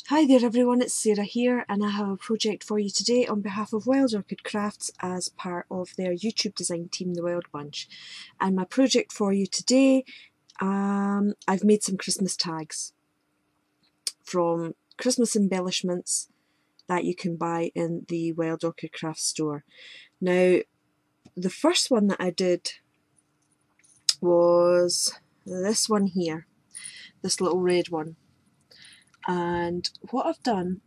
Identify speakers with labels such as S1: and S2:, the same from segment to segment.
S1: Hi there everyone, it's Sarah here and I have a project for you today on behalf of Wild Orchid Crafts as part of their YouTube design team, The Wild Bunch. And my project for you today, I've made some Christmas tags from Christmas embellishments that you can buy in the Wild Orchid Crafts store. Now, the first one that I did was this one here, this little red one. And what I've done,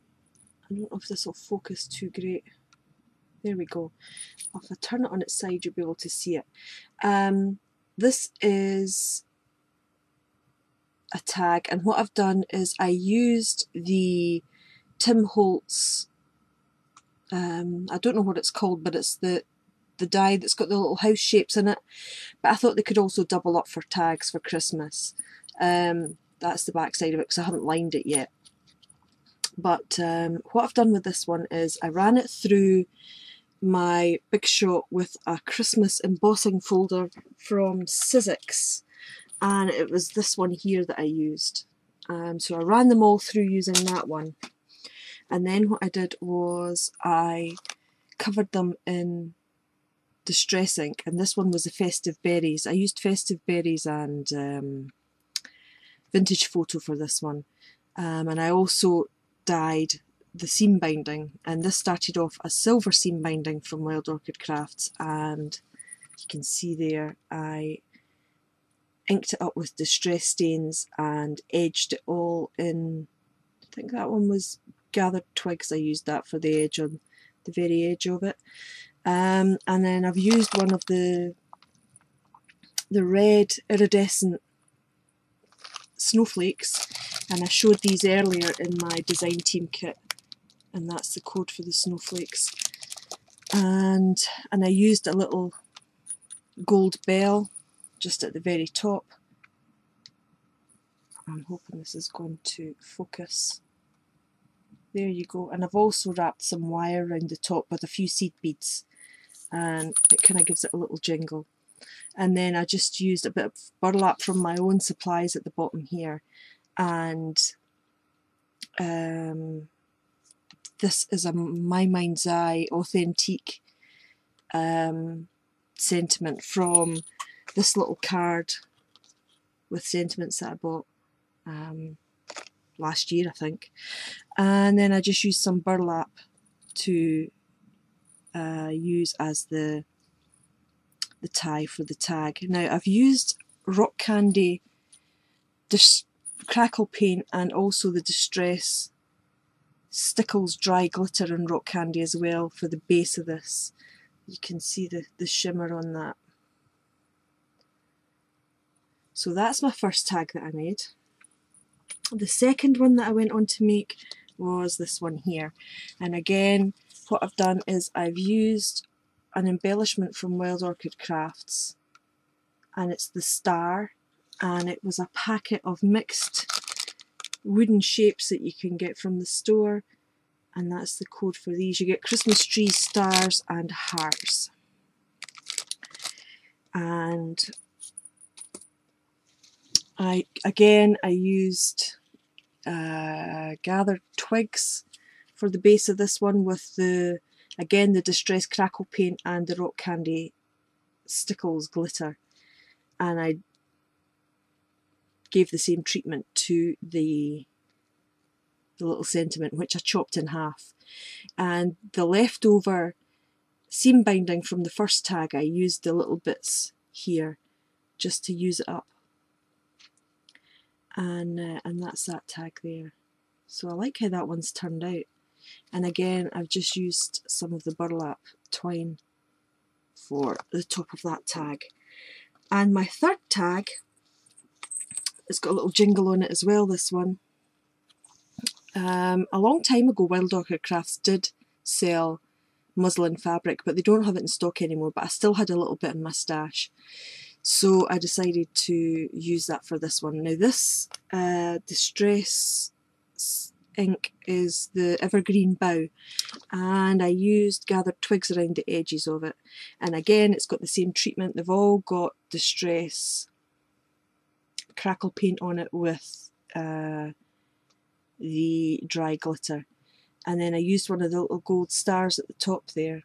S1: I don't know if this will focus too great. There we go. If I turn it on its side, you'll be able to see it. This is a tag, and what I've done is I used the Tim Holtz, I don't know what it's called, but it's the die that's got the little house shapes in it. But I thought they could also double up for tags for Christmas. That's the back side of it because I haven't lined it yet. But what I've done with this one is I ran it through my Big Shot with a Christmas embossing folder from Sizzix, and it was this one here that I used. So I ran them all through using that one, and then what I did was I covered them in distress ink, and this one was the Festive Berries. I used Festive Berries and Vintage Photo for this one, and I also dyed the seam binding, and this started off as silver seam binding from Wild Orchid Crafts, and you can see there I inked it up with distress stains and edged it all in. I think that one was gathered twigs. I used that for the edge, on the very edge of it, and then I've used one of the red iridescent snowflakes, and I showed these earlier in my design team kit, and that's the code for the snowflakes. And I used a little gold bell just at the very top. I'm hoping this is going to focus. There you go. And I've also wrapped some wire around the top with a few seed beads, and it kind of gives it a little jingle. And then I just used a bit of burlap from my own supplies at the bottom here, and this is a My Mind's Eye authentic sentiment from this little card with sentiments that I bought last year, I think. And then I just used some burlap to use as the tie for the tag. Now I've used rock candy, crackle paint, and also the Distress Stickles dry glitter and rock candy as well for the base of this. You can see the shimmer on that. So that's my first tag that I made. The second one that I went on to make was this one here, and again what I've done is I've used an embellishment from Wild Orchid Crafts, and it's the star, and it was a packet of mixed wooden shapes that you can get from the store, and that's the code for these. You get Christmas trees, stars and hearts. And I used gathered twigs for the base of this one with again the Distress Crackle paint and the rock candy Stickles glitter, and I gave the same treatment to the little sentiment, which I chopped in half. And the leftover seam binding from the first tag, I used the little bits here just to use it up, and that's that tag there. So I like how that one's turned out. And again, I've just used some of the burlap twine for the top of that tag. And my third tag, it's got a little jingle on it as well, this one. A long time ago Wild Orchid Crafts did sell muslin fabric, but they don't have it in stock anymore, but I still had a little bit in my stash, so I decided to use that for this one. Now this Distress ink is the Evergreen Bough, and I used gathered twigs around the edges of it, and again it's got the same treatment. They've all got Distress Crackle paint on it with the dry glitter. And then I used one of the little gold stars at the top there,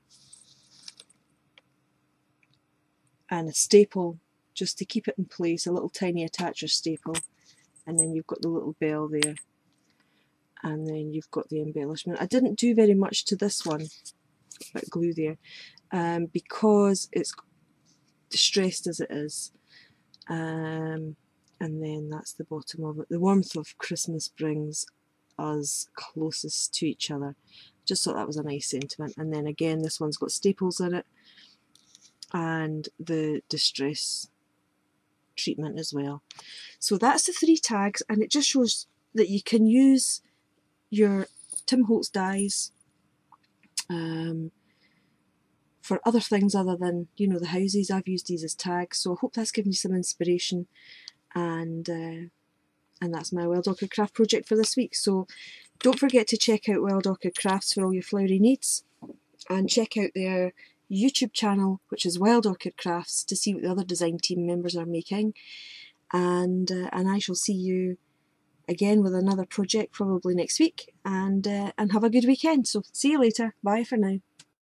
S1: and a staple just to keep it in place, a little tiny attacher staple. And then you've got the little bell there, and then you've got the embellishment. I didn't do very much to this one, a bit of glue there, because it's distressed as it is. And then that's the bottom of it. The warmth of Christmas brings us closest to each other. Just thought that was a nice sentiment. And then again, this one's got staples in it and the distress treatment as well. So that's the 3 tags, and it just shows that you can use your Tim Holtz dies for other things other than, you know, the houses. I've used these as tags, so I hope that's given you some inspiration, and that's my Wild Orchid Craft project for this week. So don't forget to check out Wild Orchid Crafts for all your flowery needs, and check out their YouTube channel, which is Wild Orchid Crafts, to see what the other design team members are making. And I shall see you again with another project probably next week, and have a good weekend. So see you later. Bye for now.